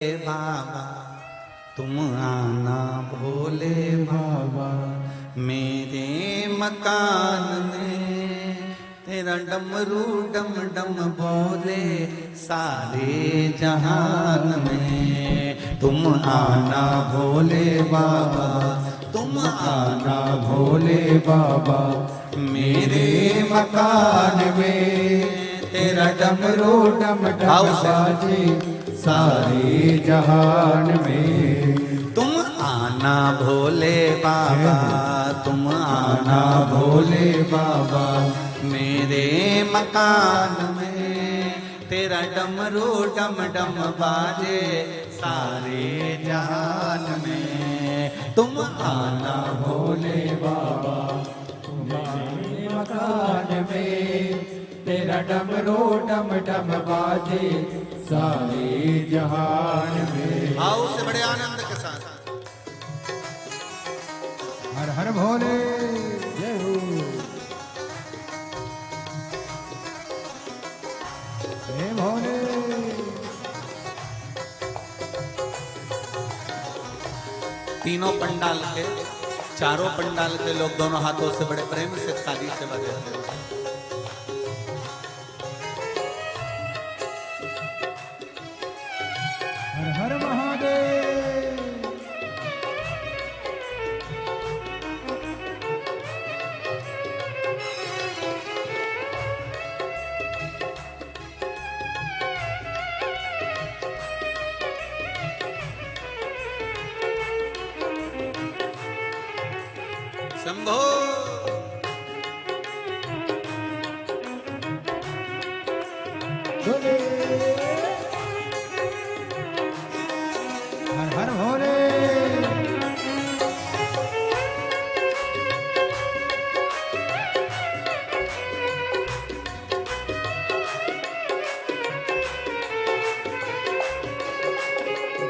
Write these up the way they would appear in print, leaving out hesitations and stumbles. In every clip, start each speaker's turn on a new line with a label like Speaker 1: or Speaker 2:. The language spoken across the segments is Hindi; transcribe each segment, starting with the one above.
Speaker 1: बाबा तुम आना भोले बाबा, मेरे मकान में तेरा डमरू डम डम बोले सारे जहान में। तुम आना भोले बाबा, तुम आना भोले बाबा, मेरे मकान में तेरा डमरू डम डम बाजे सारे जहान में। तुम आना भोले बाबा, तुम आना भोले बाबा, मेरे मकान में तेरा डमरू डम डम बाजे सारे जहान में। तुम आना भोले बाबा, तुम्हारे मकान में तेरा डमरू डम डम बाजे सारे जहान में। आओ से बड़े आनंद के साथ
Speaker 2: हर हर भोले जय हो। जय भोले।
Speaker 1: तीनों पंडाल के, चारों पंडाल के लोग दोनों हाथों से बड़े प्रेम से ताली से बजाते हैं।
Speaker 2: हर हर महादेव।
Speaker 1: शंभो
Speaker 2: भोले। हर हर भोले।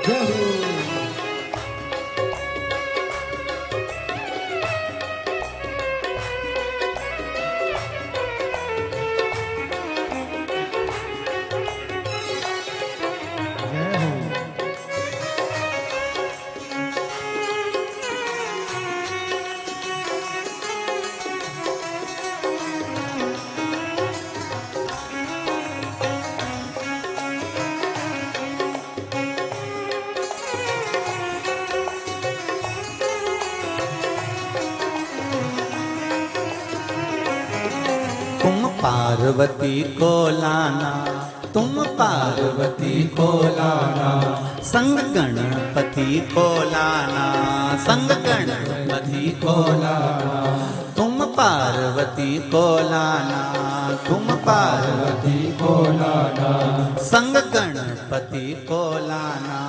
Speaker 2: जय हो।
Speaker 1: तुम पार्वती को लाना, तुम पार्वती को लाना, संग गणपति को लाना, संग गणपति को लाना। तुम पार्वती को लाना, तुम पार्वती को लाना, संग गणपति को लाना,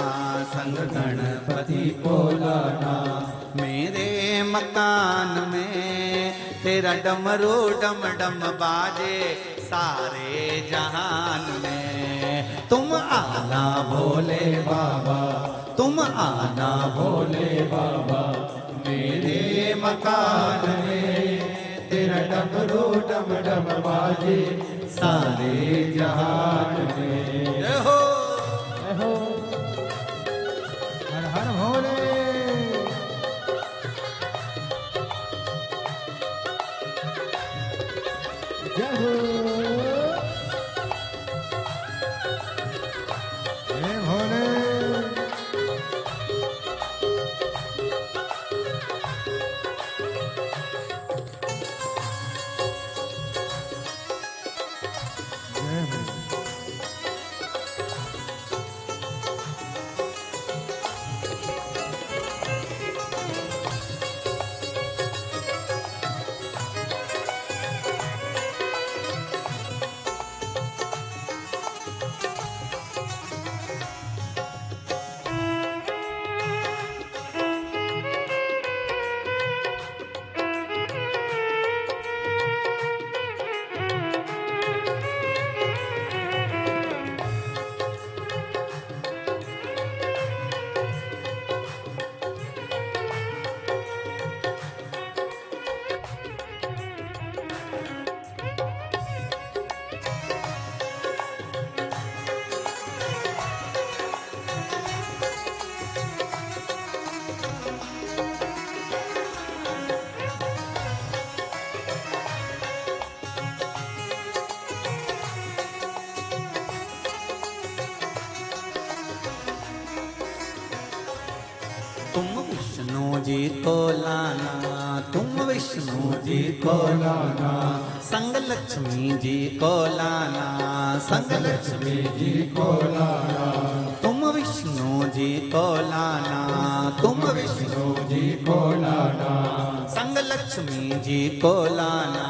Speaker 1: संग गणपति को लाना। मेरे मकान में तेरा डमरू डम डम बाजे सारे जहान में। तुम आना भोले बाबा, तुम आना भोले बाबा, मेरे मकान में तेरा डमरू डम डम बाजे सारे जहान में। जय हो
Speaker 2: जय हो। हर हर भोले। जय हो। जय भोले। जय हो।
Speaker 1: तुम विष्णु जी को लाना, तुम विष्णु जी को लाना, संग लक्ष्मी जी को लाना, संग लक्ष्मी जी को लाना। तुम विष्णु जी को लाना, तुम विष्णु जी को लाना, संग लक्ष्मी जी को लाना,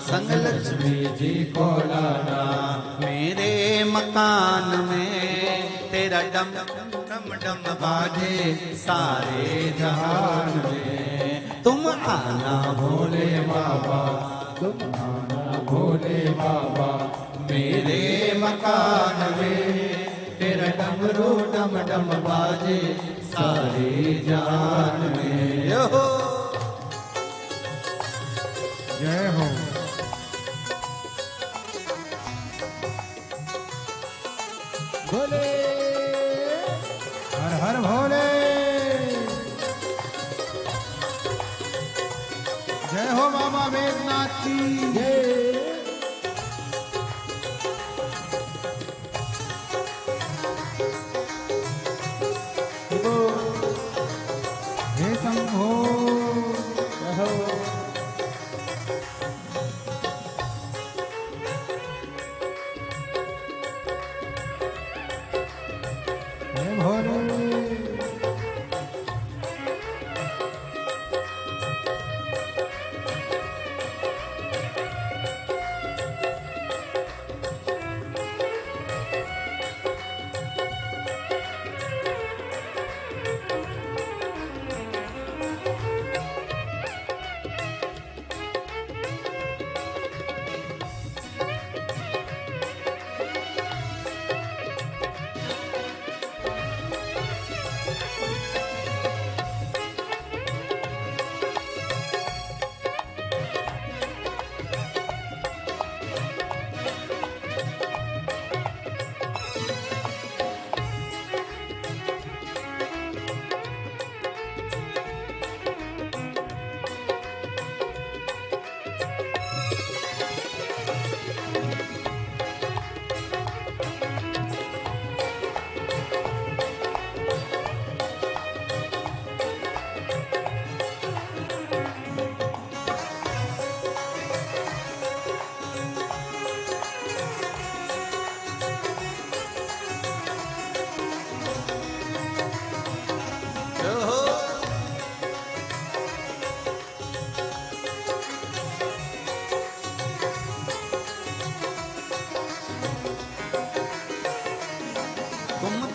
Speaker 1: संग लक्ष्मी जी को लाना। मेरे मकान में तेरा डम डम डम बाजे सारे जहान में। तुम आना भोले बाबा,
Speaker 2: तुम आना भोले बाबा,
Speaker 1: मेरे मकान में तेरा डमरू डम डम बाजे सारे जहान में। यो हो।
Speaker 2: जय हो। भोले हर हर भोले। जय हो बाबा वेदनाथ की जय। हे शंभो जय हो। हे भोले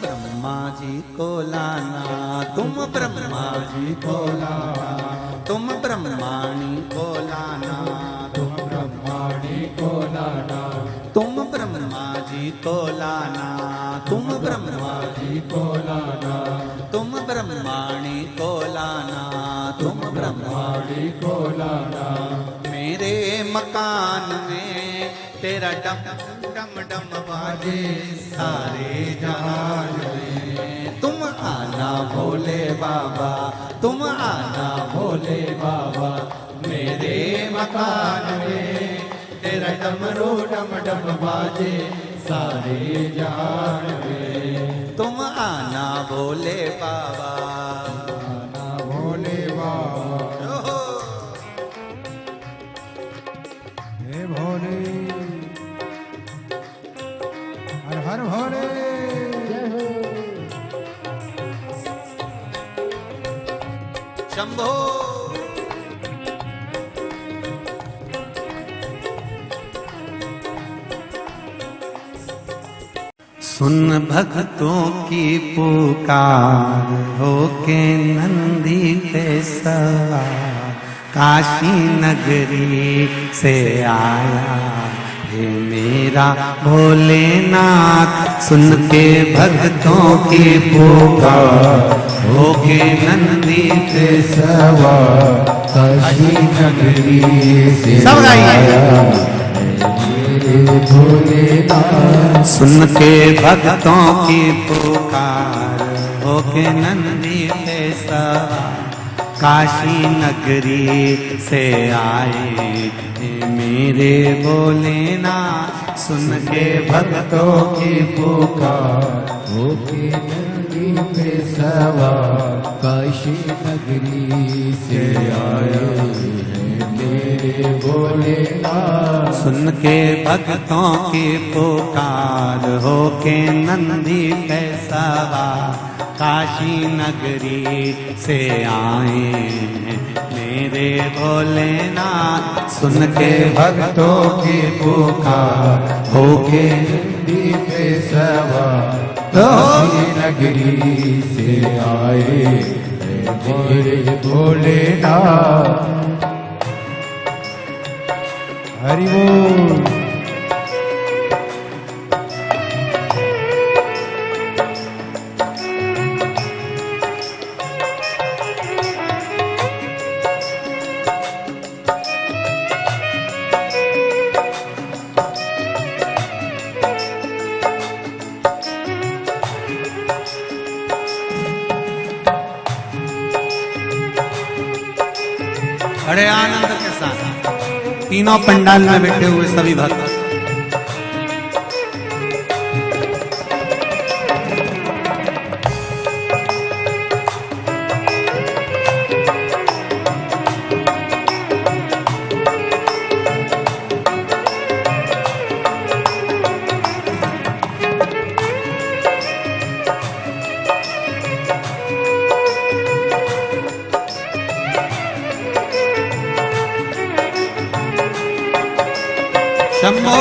Speaker 1: ब्रह्मा जी को लाना, तुम ब्रह्मा जी को लाना, तुम ब्रह्माणी को लाना,
Speaker 2: तुम ब्रह्माणी को लाना,
Speaker 1: तुम ब्रह्मा जी को लाना, तुम ब्रह्मा
Speaker 2: जी को लाना,
Speaker 1: तुम ब्रह्माणी को लाना, तुम ब्रह्माणी
Speaker 2: को लाना।
Speaker 1: मेरे मकान में तेरा डम डम डम बाजे सारे जहान में। तुम आना भोले बाबा, तुम आना भोले बाबा, मेरे मकान में तेरा डमरू डम डम बाजे सारे जहान में। तुम आना भोले बाबा,
Speaker 2: आना भोले बाबा। हे भोले हर हर भोले जय हो।
Speaker 1: शंभो। सुन भक्तों की पुकार, होके नंदी पे सवार काशी नगरी से आया हे मेरा भोलेनाथ। सुन के भक्तों की पुकार, होके नंदी पे सवार
Speaker 2: काशी नगरी से
Speaker 1: सब गाइए।
Speaker 2: भोलेनाथ।
Speaker 1: सुन के भक्तों की पुकार, होके नंदी पे सवार काशी नगरी से आए हे मेरे भोलेनाथ। सुन के भक्तों की पुकार,
Speaker 2: होके नंदी पे सवार काशी नगरी से आए हैं मेरे भोलेनाथ।
Speaker 1: सुन के भक्तों की पुकार हो के नंदी पे सवार काशी नगरी से आए हैं मेरे भोलेनाथ। सुन के
Speaker 2: भक्तों की पुकार हो के नंदी पे सवार काशी नगरी से आए हैं मेरे भोलेनाथ। हरि बोल।
Speaker 1: बड़े आनंद के साथ तीनों पंडाल में बैठे हुए सभी भक्त शंभो।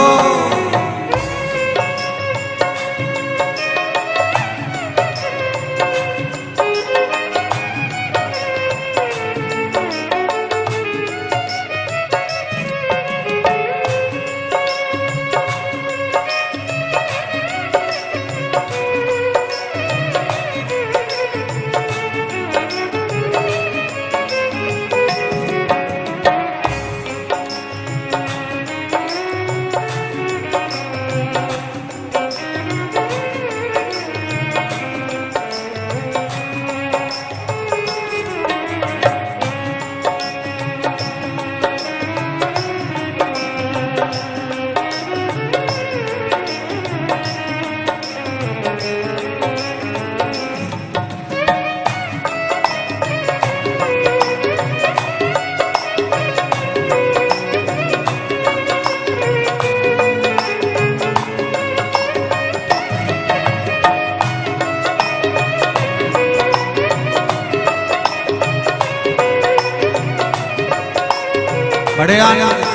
Speaker 1: बड़े आनंद।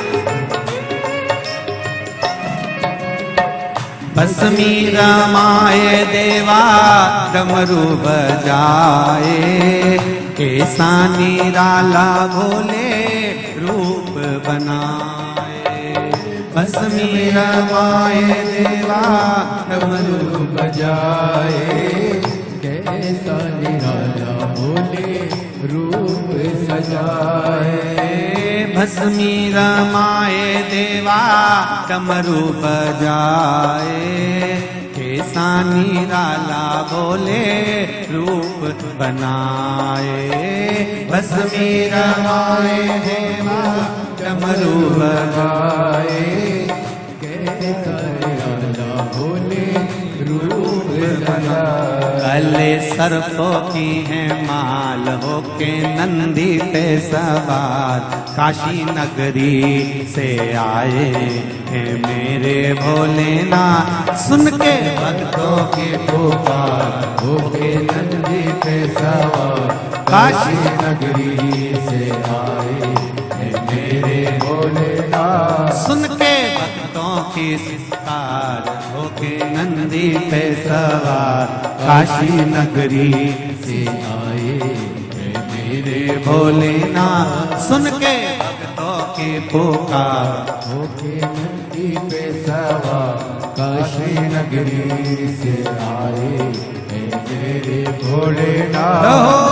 Speaker 1: भस्मी रमाए देवा डमरू बजाए ऐसा निराला भोले रूप बनाए। भस्मी रमाए देवा डमरू
Speaker 2: बजाए कैसा निराला भोले रूप सजाए।
Speaker 1: भस्मी रमाए देवा डमरू बजाए कैसा निराला भोले रूप बनाए। भस्मी रमाए देवा डमरू बजाए
Speaker 2: कैसा निराला भोले रूप सजाए।
Speaker 1: काले सर्पों की है माल होके नंदी पे सवार काशी नगरी से आए हैं मेरे भोलेनाथ। सुन के भक्तों की पुकार
Speaker 2: होके नंदी पे सवार काशी नगरी से आए हैं मेरे भोलेनाथ।
Speaker 1: सुन के भक्तों की पुकार होके नंदी पे सवार काशी नगरी
Speaker 2: से आए हैं मेरे
Speaker 1: भोलेनाथ। सुन के भक्तों की पुकार
Speaker 2: होके नंदी पे सवार काशी नगरी से आए हैं मेरे भोलेनाथ।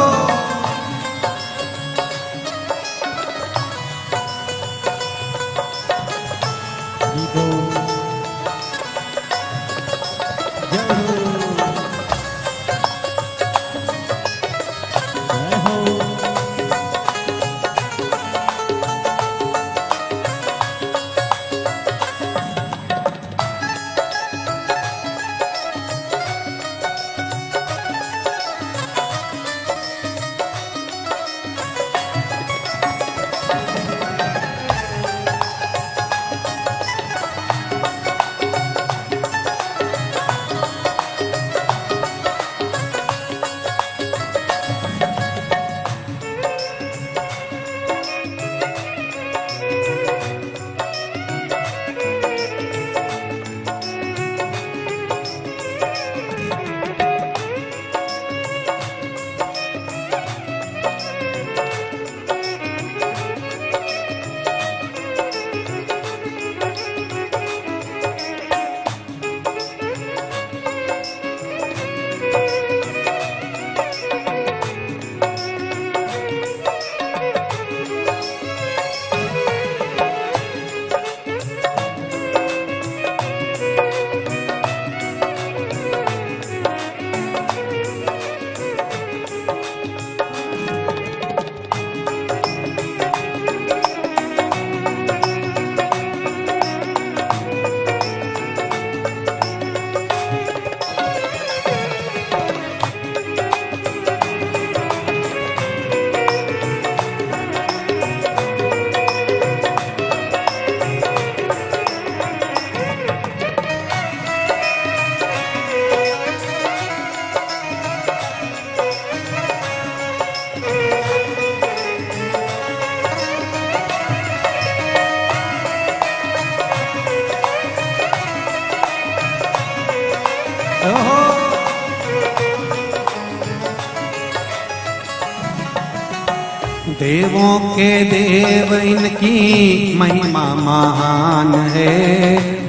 Speaker 1: देवों के देव इनकी महिमा महान है,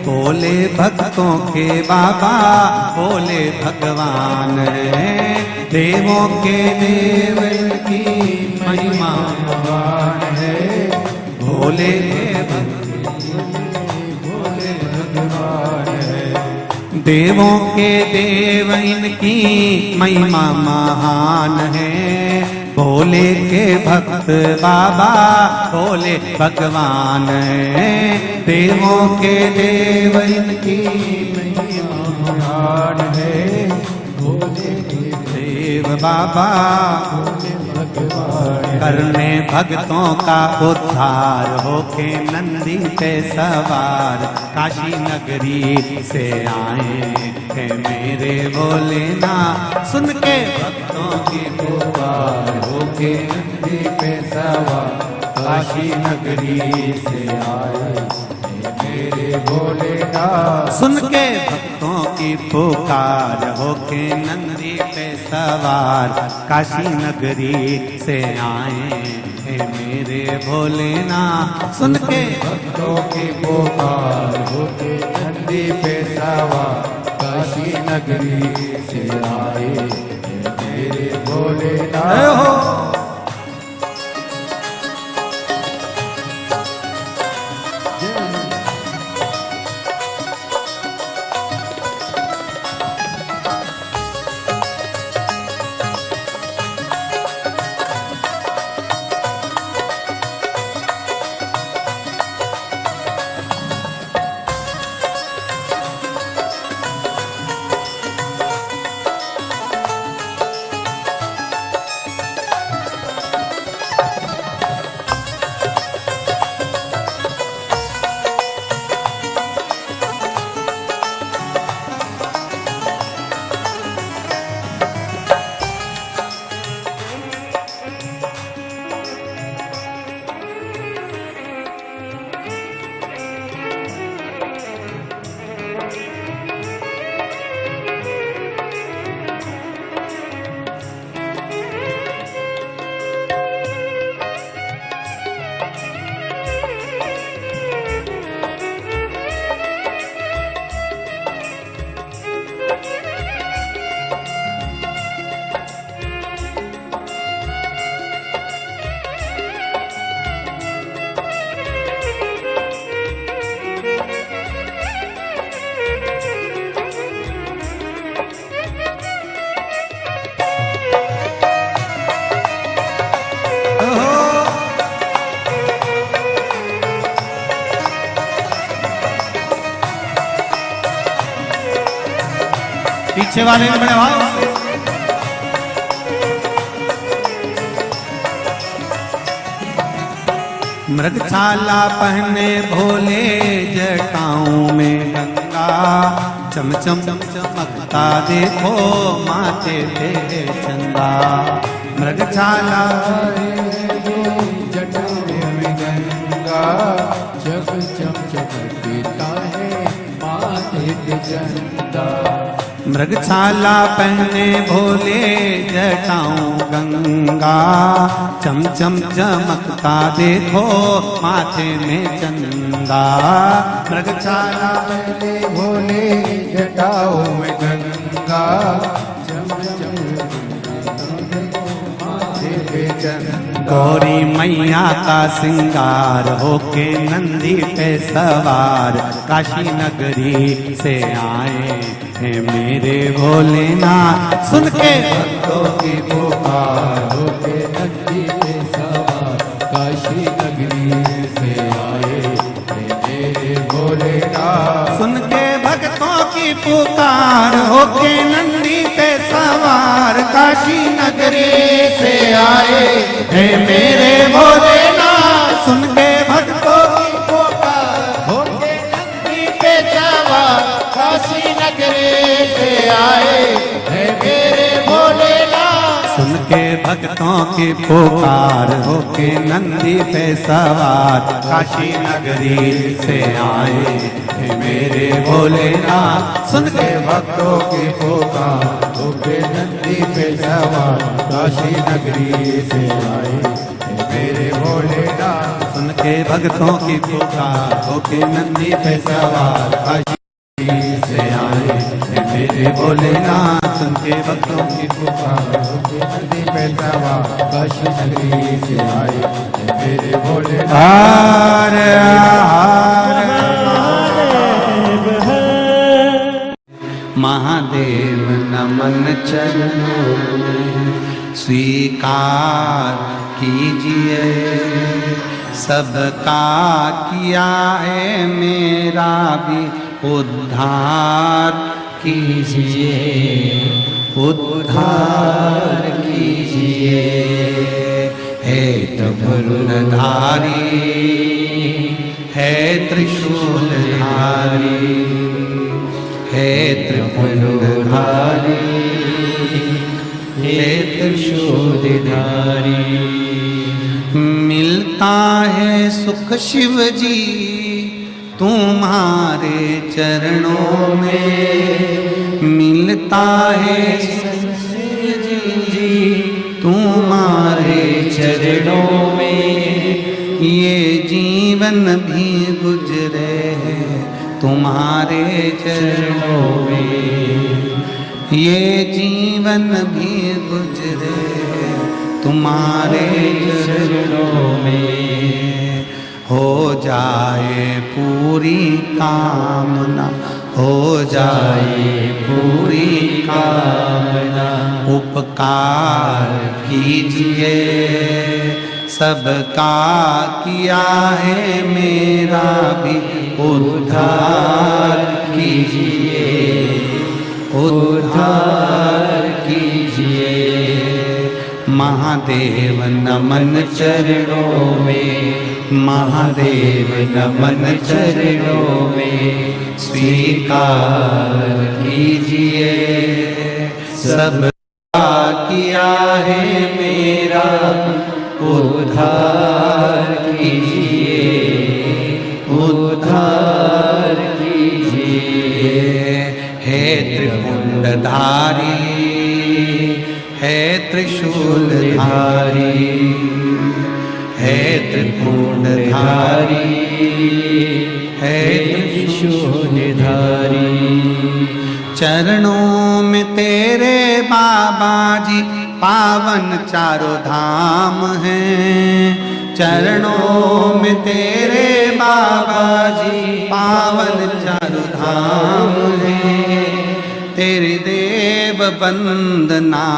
Speaker 1: भोले भक्तों के बाबा भोले भगवान है। देवों के देव इनकी महिमा महान है, भोले भगवान है। देवों के देव इनकी महिमा महान है, भोले के भक्त बाबा भोले भगवान है। देवों के देव इनकी महिमा महान है, भोले के देव बाबा भोले भगवान। करने भक्तों का उद्धार होके नंदी पे सवार काशी नगरी से आए हैं मेरे भोलेनाथ। सुन के भक्तों की पुकार होके नंदी पे सवार काशी नगरी से आए मेरे भोलेनाथ। सुन के भक्तों की पुकार होके नंदी पे सवार काशी नगरी से आए हैं मेरे भोलेनाथ। सुन के भक्तों की पुकार होके नंदी पे सवार काशी नगरी से आए हैं मेरे भोलेनाथ। पीछे वाले में बड़े भाव से मृगछाला पहने भोले जटाओं में गंगा चम चम चमकता देखो माथे पे चंदा। मृगछाला
Speaker 2: जटाओं में गंगा जब चम चमकता है माथे पे चंदा।
Speaker 1: मृगछाला पहने भोले जटाओं गंगा चम चम चमकता देखो माथे में चंदा। मृगछाला
Speaker 2: पहने भोले जटाओं में गंगा चम चम माथे पे चंदा।
Speaker 1: गौरी मैया का सिंगार होके नंदी पे सवार काशी नगरी से आए हैं मेरे भोलेनाथ। सुन के
Speaker 2: भक्तों की पुकार होके नंदी पे सवार काशी नगरी से आए हैं मेरे भोलेनाथ।
Speaker 1: सुन के भक्तों की पुकार होके नंदी पे सवार काशी नगरी से आए हैं मेरे भोलेनाथ। सुन के भक्तों की पुकार होके नंदी पे सवार काशी नगरी से आए हैं मेरे भोलेनाथ। सुन के भक्तों की पुकार होके नंदी पे सवार काशी नगरी से आए हैं मेरे भोलेनाथ। सुन के
Speaker 2: भक्तों की पुकार होके नंदी पे सवार काशी नगरी से आए मेरे भोलेनाथ।
Speaker 1: सुन के भक्तों की पुकार होके नंदी पे सवार काशी से आए हे मेरे भोलेनाथ। सुन के भक्तों की पुकार
Speaker 2: होके नंदी पे सवार काशी नगरी से आए हे मेरे भोलेनाथ।
Speaker 1: महादेव नमन चरणों में स्वीकार कीजिए, सबका किया है मेरा भी उद्धार कीजिए, उद्धार कीजिए। हे त्रिपुरधारी, है त्रिशूलधारी, हे त्रिपुरधारी, हे त्रिशूलधारी। मिलता है सुख शिव जी तुम्हारे चरणों में, मिलता है सुख शिव जी तुम्हारे चरणों में। ये जीवन भी गुजरे है तुम्हारे चरणों में, ये जीवन भी गुजरे तुम्हारे चरणों में। हो जाए पूरी कामना, हो जाए पूरी कामना। उपकार कीजिए, सबका किया है मेरा भी उद्धार कीजिए, उद्धार कीजिए। महादेव नमन चरणों में, महादेव नमन चरणों में स्वीकार कीजिए, सबका किया है मेरा उद्धार कीजिए, उद्धार कीजिए। हे त्रिपुंडधारी, हे त्रिशूलधारी, हे त्रिपुंडधारी, हे त्रिशूलधारी। चरणों में तेरे बाबा जी पावन चारों धाम हैं, चरणों में तेरे बाबा जी पावन चारों धाम हैं। तेरी देव वंदना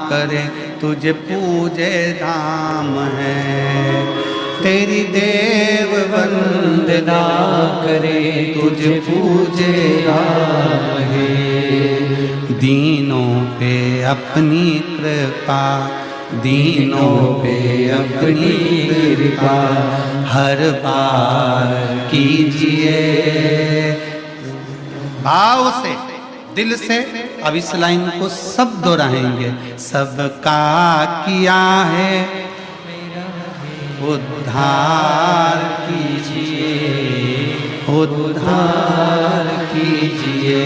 Speaker 1: करे तुझे पूजे धाम है, तेरी देव वंदना करे तुझे पूजे धाम है। दीनों पे अपनी कृपा, दीनों पे अपनी कृपा हर बार कीजिए। भाव से, दिल से अब इस लाइन को सब दोहराएंगे। सबका किया है उद्धार कीजिए, उद्धार कीजिए।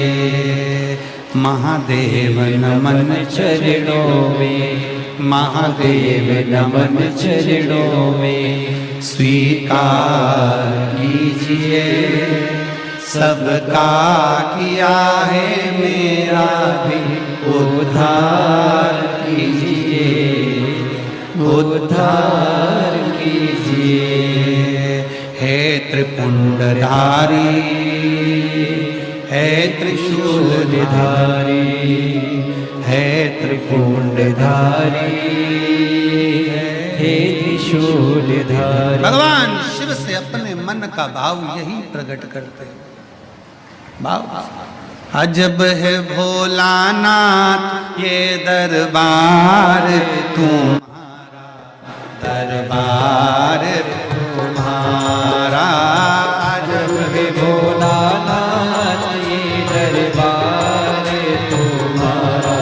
Speaker 1: महादेव नमन चरणों में, महादेव नमन चरणों में स्वीकार कीजिए, सबका किया है मेरा भी उद्धार कीजिए, उद्धार कीजिए। हे त्रिपुंडधारी, हे त्रिशूलधारी, हे त्रिपुंडधारी, हे त्रिशूलधारी। भगवान शिव से अपने मन का भाव यही प्रकट करते हैं। भाव अजब है भोलानाथ ये दरबार तुम्हारा, दरबार तुम्हारा। अजब है भोलानाथ ये दरबार तुम्हारा,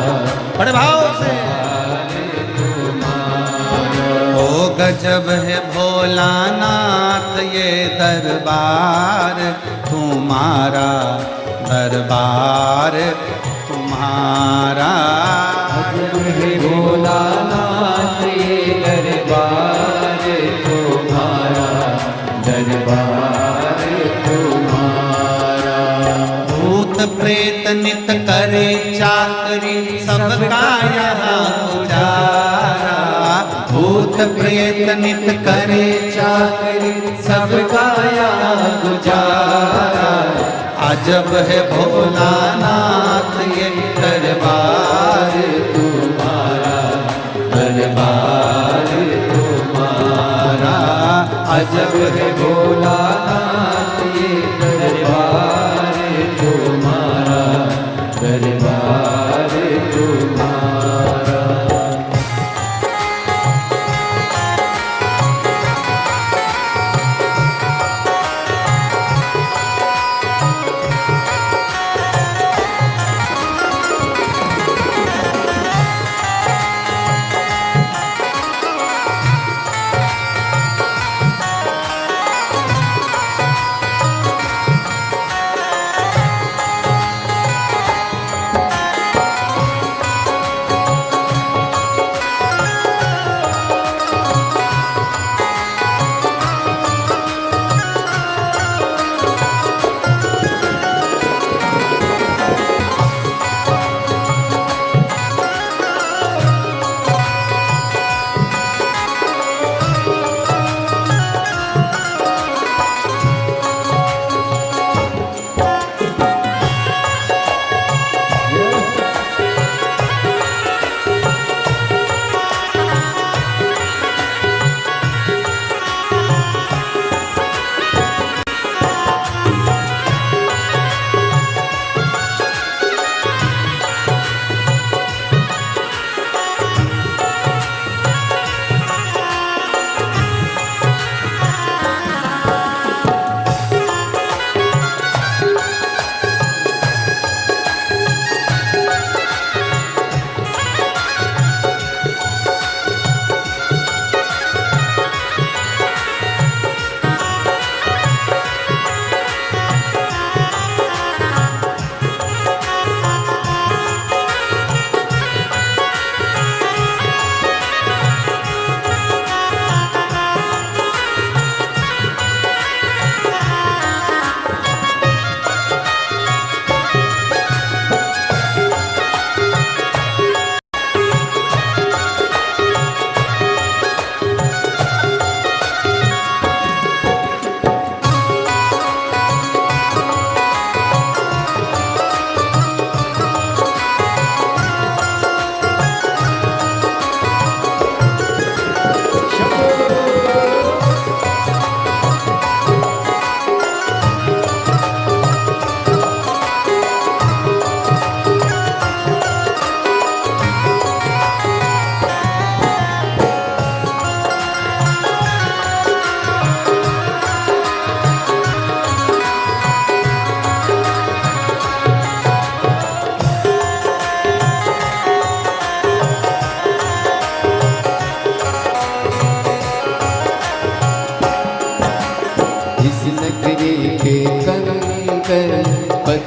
Speaker 1: बड़े भाव से। ओ गजब है भोलानाथ ये दरबार तुम्हारा, दरबार तुम्हारा।
Speaker 3: अजब है भोलानाथ ये दरबार
Speaker 1: प्रेत नित करे चाकरी सबका यहाँ गुजारा। भूत प्रेत नित करे चाकरी सबका यहाँ गुजारा। अजब है भोलानाथ ये दरबार तुम्हारा, दरबार तुम्हारा। अजब है भोलानाथ ये दरबार तुम्हारा, दरबार तुम्हारा।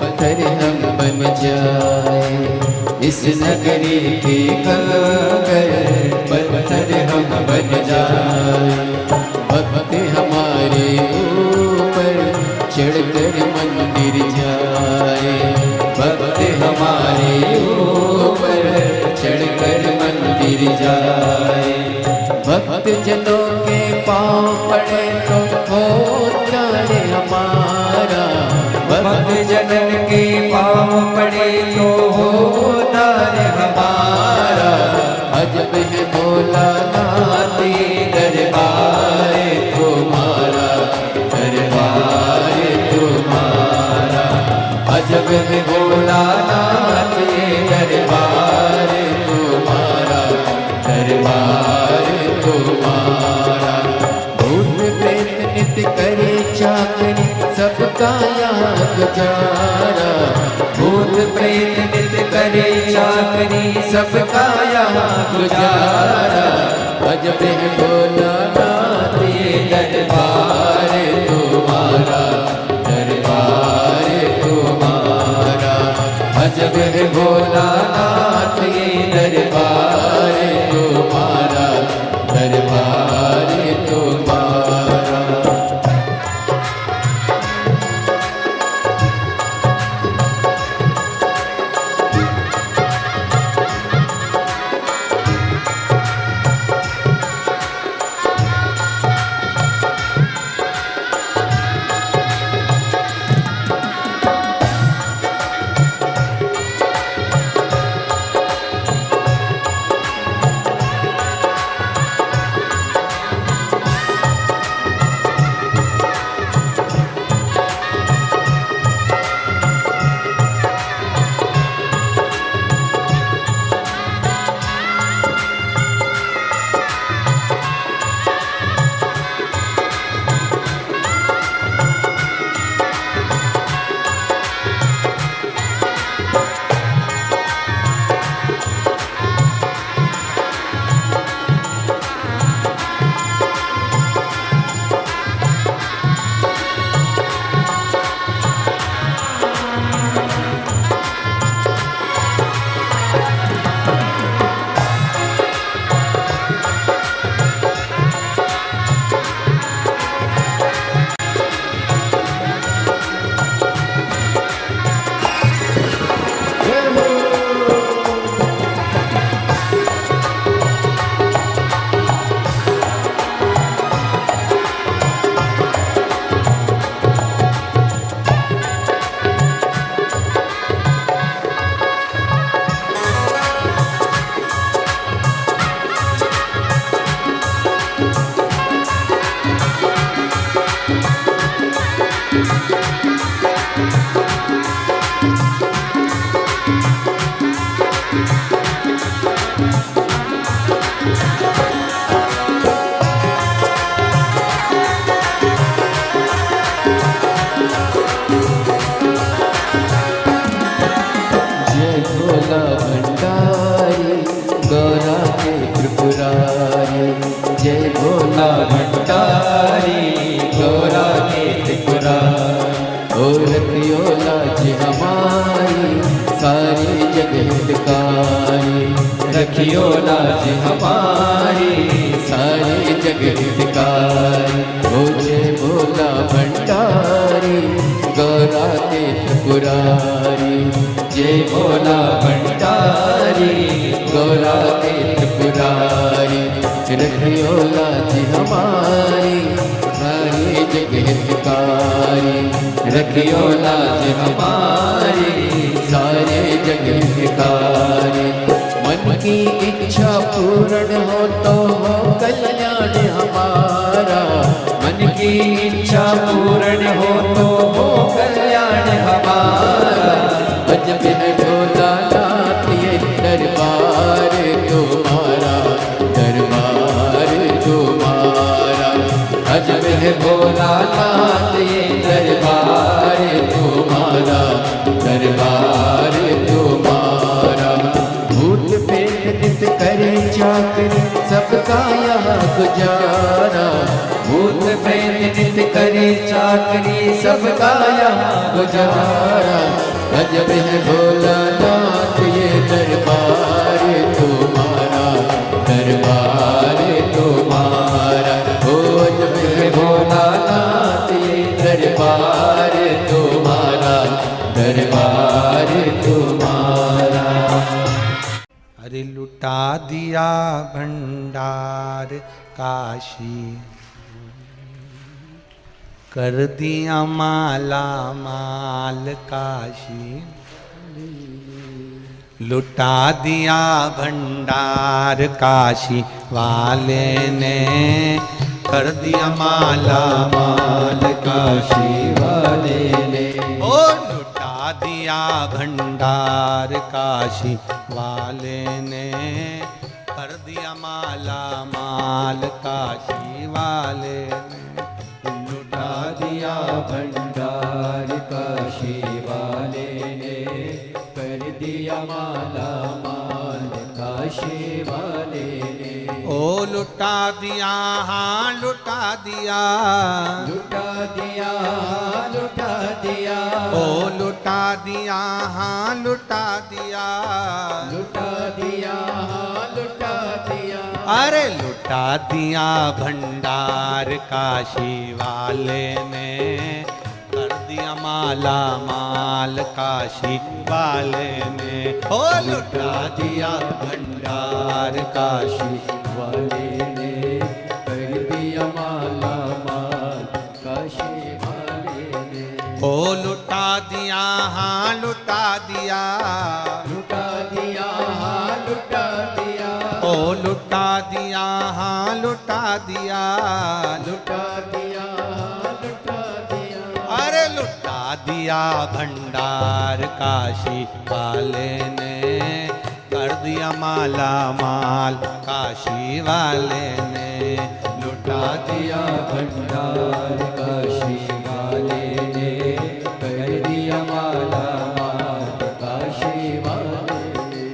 Speaker 2: पत्थर हम बन जाए, इस नगरी के कंकर पत्थर हम बन जाए। भक्त हमारे ऊपर चढ़कर मंदिर जाए, भक्त हमारे ऊपर चढ़कर मंदिर जाए। भक्त जनों के पाँव पड़े तो होता है हमारा, भक्त जनन के पाँव पड़े तो होता है हमारा। अजब है भोलानाथ ये दरबार तुम्हारा, दरबार तुम्हारा। अजब है भोलानाथ ये दरबार तुम्हारा, दरबार तुम्हारा। भूत प्रेत नित करे चाकरी सबका यहाँ गुजारा, भूत प्रेत नित करे चाकरी सबका यहाँ गुजारा। अजब है भोलानाथ ये दरबार तुम्हारा, दरबार तुम्हारा। अजब है भोलानाथ ये दरबार तुम्हारा, दरबार तुम्हारा। त्रिपुरारी, जय भोला भंडारी गौरा के त्रिपुरारी। और रखियो लाज हमारी सारी जग हितकारी, रखियो लाज हमारी सारी जग हितकारी। ओ जय भोला भंडारी गौरा के त्रिपुरारी, जय भोला भंडारी गौरा के त्रिपुरारी। रखियो लाज हमारी सारी जग हितकारी, रखियो लाज हमारी सारे जग हितकारी। मन की इच्छा पूर्ण हो तो हो कल्याण हमारा, मन की इच्छा पूर्ण हो तो हो कल्याण हमारा। अजब है भोलानाथ ये दरबार तुम्हारा, दरबार तुम्हारा। अजब है भोलानाथ ये दरबार तुम्हारा, दरबार तुम्हारा। भूत प्रेत नित करे चाकरी सबका यहाँ गुजारा, भूत प्रेत नित करे चाकरी सबका यहाँ गुजारा। अजब है भोलानाथ ये दरबार तुम्हारा, दरबार तुम्हारा। ओ अजब है भोलानाथ ये दरबार तुम्हारा, दरबार तुम्हारा।
Speaker 1: अरे लुटा दिया भंडार काशी, कर दिया माला माल काशी। लुटा दिया भंडार काशी वाले ने, कर दिया माला माल काशी वाले ने। ओ लुटा दिया भंडार काशी वाले ने, कर दिया माला माल काशी वाले ने।
Speaker 2: लुटा दिया भंडार काशी वाले ने, कर दिया माला माल काशी वाले ने।
Speaker 1: ओ लुटा दिया हाँ लुटा दिया,
Speaker 2: लुटा दिया लुटा दिया।
Speaker 1: ओ लुटा दिया हाँ लुटा दिया,
Speaker 2: लुटा दिया लुटा दिया।
Speaker 1: अरे लुटा दिया भंडार काशी वाले ने, कर दिया माला माल काशी वाले ने। ओ लुटा दिया भंडार काशी
Speaker 2: वाले ने, कर दिया माला माल काशी वाले ने।
Speaker 1: ओ लुटा दिया हाँ लुटा दिया,
Speaker 2: लुटा दिया लुटा दिया।
Speaker 1: ओ लुटा दिया हाँ लुटा दिया,
Speaker 2: लुटा दिया लुटा दिया।
Speaker 1: अरे लुटा दिया भंडार काशी वाले ने, कर दिया माला माल काशी वाले ने।
Speaker 2: लुटा दिया भंडार काशी वाले ने, कर दिया माला माल काशी वाले ने।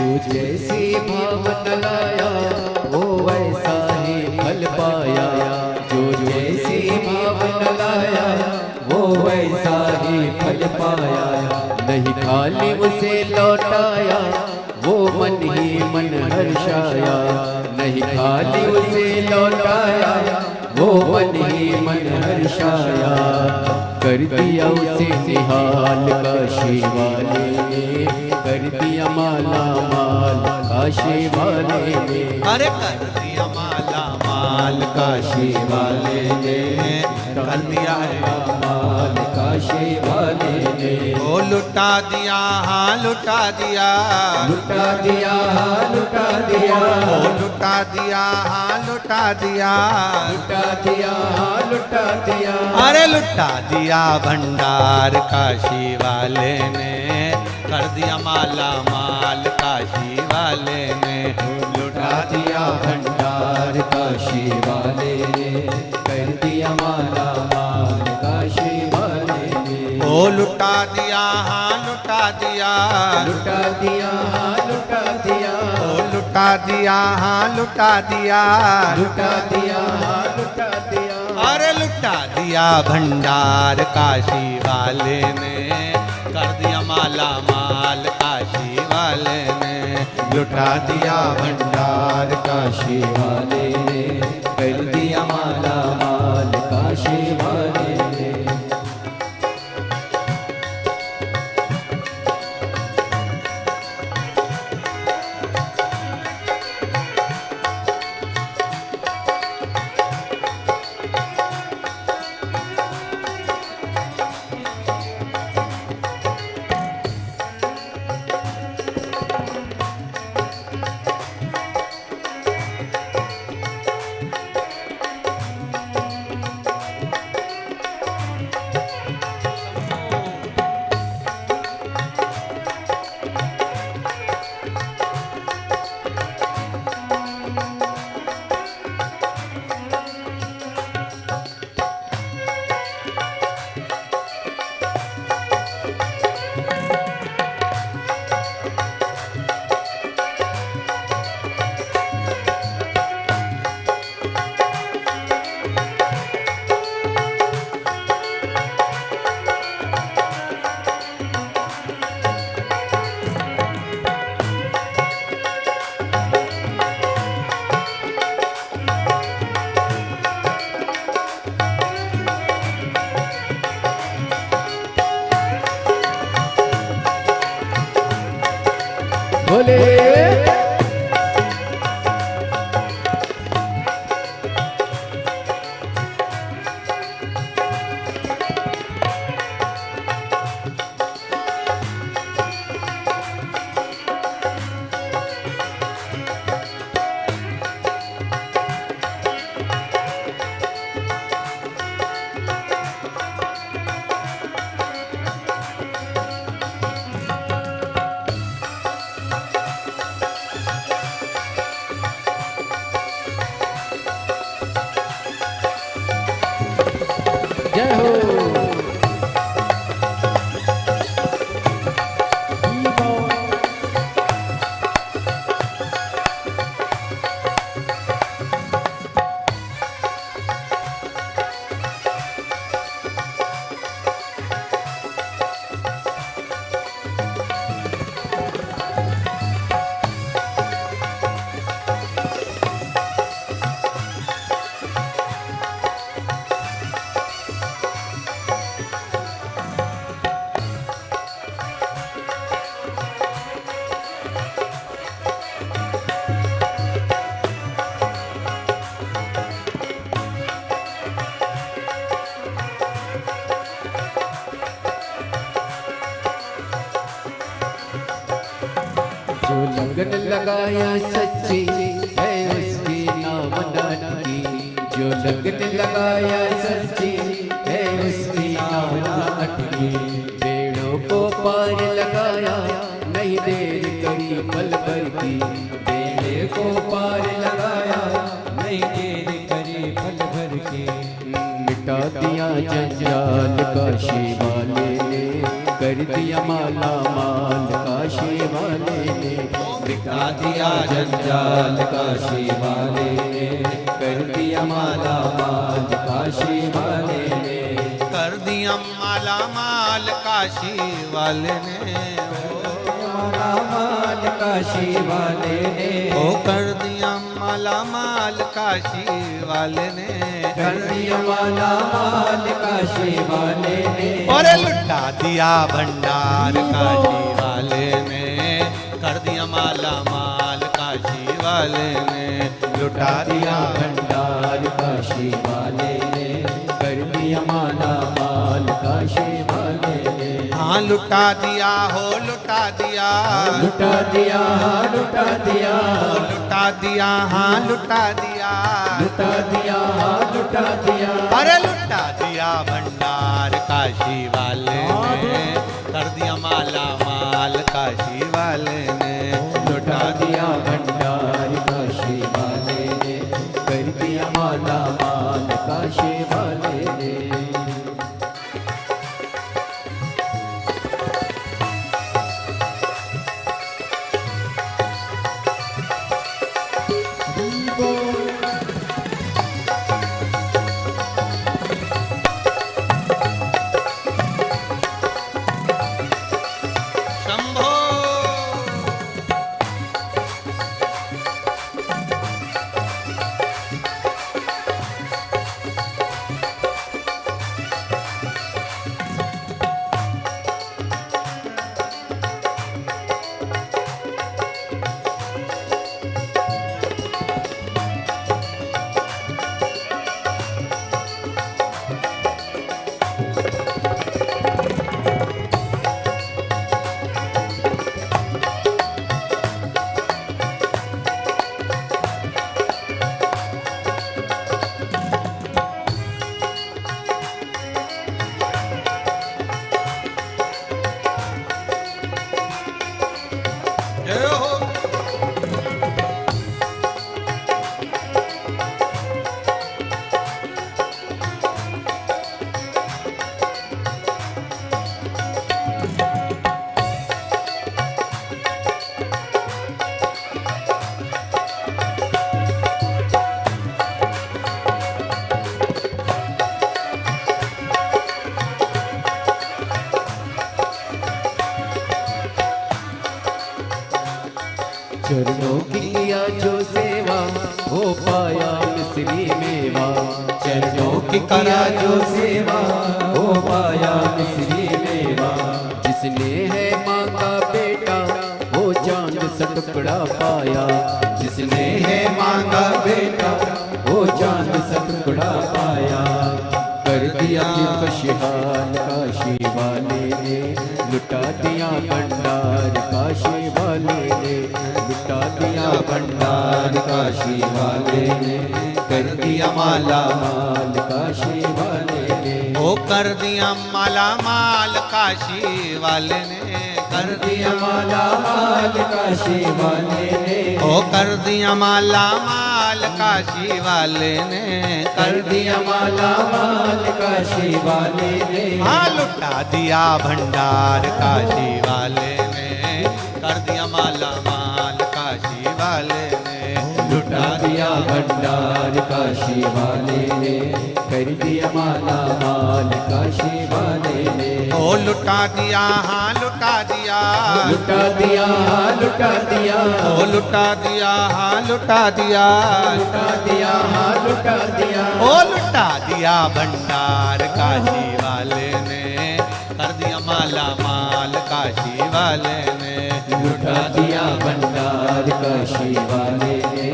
Speaker 3: जो जैसी भावना लाया वो वैसा ही फल पाया, जो जैसी भावना लाया वो वैसा ही फल पाया। नहीं खाली उसे लौटाया वो मन ही मन हर्षाया, नहीं खाली उसे लौटाया वो मन ही मन हर्षाया। कर दिया उसे निहाल काशी वाले ने, कर दिया माला माल काशी वाले ने।
Speaker 1: अरे कर दिया माला माल काशी वाले ने, कर दिया
Speaker 3: माल काशी वाले ने।
Speaker 1: ओ लुटा दिया हाँ लुटा दिया,
Speaker 3: लुटा दिया लुटा दिया,
Speaker 1: ओ लुटा दिया हाँ लुटा दिया,
Speaker 3: लुटा दिया लुटा दिया।
Speaker 1: अरे लुटा दिया भंडार काशी वाले ने, कर दिया माला माल काशी वाले ने।
Speaker 3: लुटा दिया भंडार काशी वाले ने, कर दिया माला माल काशी वाले ने।
Speaker 1: ओ लुटा दिया हाँ लुटा दिया,
Speaker 3: लुटा दिया लुटा दिया,
Speaker 1: ओ लुटा दिया हाँ लुटा दिया,
Speaker 3: लुटा दिया लुटा दिया।
Speaker 1: अरे लुटा दिया भंडार काशी वाले ने, कर दिया माला माल काशी वाले ने।
Speaker 3: लुटा दिया भंडार काशी वाले ने, कर दिया माला माल काशी वाले ने। बोले जय हो। जो लगन लगाया सच्ची है उसकी नाम नाटकी, जो लगन लगाया सच्ची है उसकी नाम नाटकी। पेड़ों को पार लगाया नहीं देर करी पल भर की, पेड़े को पार लगाया नहीं देर करी पल भर की। मिटा दिया जंजाल काशी वाले ने, कर कर दिया माला माल काशी वाले ने,
Speaker 1: मिटा दिया जंजाल काशी वाले ने,
Speaker 3: कर दिया माला माल काशी वाले ने,
Speaker 1: कर दिया माला माल काशी वाले ने,
Speaker 3: माला माल काशी वाले ने,
Speaker 1: ओ कर दिया माला माल काशी वाले ने,
Speaker 3: कर दिया माला माल काशी वाले ने,
Speaker 1: और लुटा दिया भंडार काशी वाले ने, कर दिया माला माल काशी वाले ने, लुटा दिया
Speaker 3: भंडार काशी वाले ने, कर दिया माला माल काशी वाले ने,
Speaker 1: हाँ लुटा दिया हो लुटा दिया,
Speaker 3: लुटा दिया लुटा दिया,
Speaker 1: लुटा दिया हाँ लुटा दिया,
Speaker 3: लुटा दिया लुटा दिया,
Speaker 1: अरे लुटा दिया भंडार काशी वाले ने, कर दिया माला माल काशी वाले ने,
Speaker 3: लुटा दिया भंडार काशी वाले ने, कर दिया माला माल काशी वाले ने।
Speaker 1: शंभो जय हो
Speaker 3: चरणों की किया जो सेवा हो पाया मिश्री मेवा, चरणों की करा जो सेवा हो पाया मिश्री मेवा, जिसने है माँ का बेटा वो चांद सा टुकड़ा पाया, जिसने है माँ का बेटा वो चांद सा टुकड़ा पाया, कर दिया खुशहाल काशी वाले ने, लुटा दिया भंडार काशी वाले ने, लुटा दिया भंडार काशी वाले ने, कर दिया माला माल काशी वाले ने,
Speaker 1: ओ कर दिया माला माल काशी वाले ने, कर
Speaker 3: दिया माला माल काशी वाले ने,
Speaker 1: ओ कर दिया माला माल काशी वाले ने,
Speaker 3: कर दिया माला माल काशी वाले ने,
Speaker 1: हाँ लुटा दिया भंडार काशी वाले ने, कर दिया माला माल काशी वाले ने,
Speaker 3: लुटा दिया भंडार काशी वाले ने, कर दिया माला माल काशी वाले ने,
Speaker 1: ओ लुटा दिया हाँ लुटा दिया,
Speaker 3: लुटा दिया लुटा दिया,
Speaker 1: ओ लुटा दिया हाँ लुटा दिया,
Speaker 3: लुटा दिया लुटा दिया,
Speaker 1: ओ लुटा दिया भंडार काशी वाले ने, कर दिया माला माल काशी वाले ने,
Speaker 3: लुटा दिया भंडार काशी वाले ने,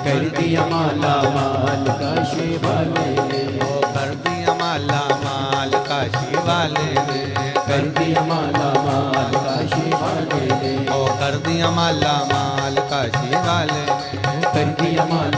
Speaker 3: कर दिया माला माल काशी वाले ने,
Speaker 1: ओ कर दिया माला माल काशी वाले ने,
Speaker 3: कर दिया माला माल काशी वाले ने,
Speaker 1: ओ कर दिया माला माल काशी वाले ने,
Speaker 3: कर दिया माला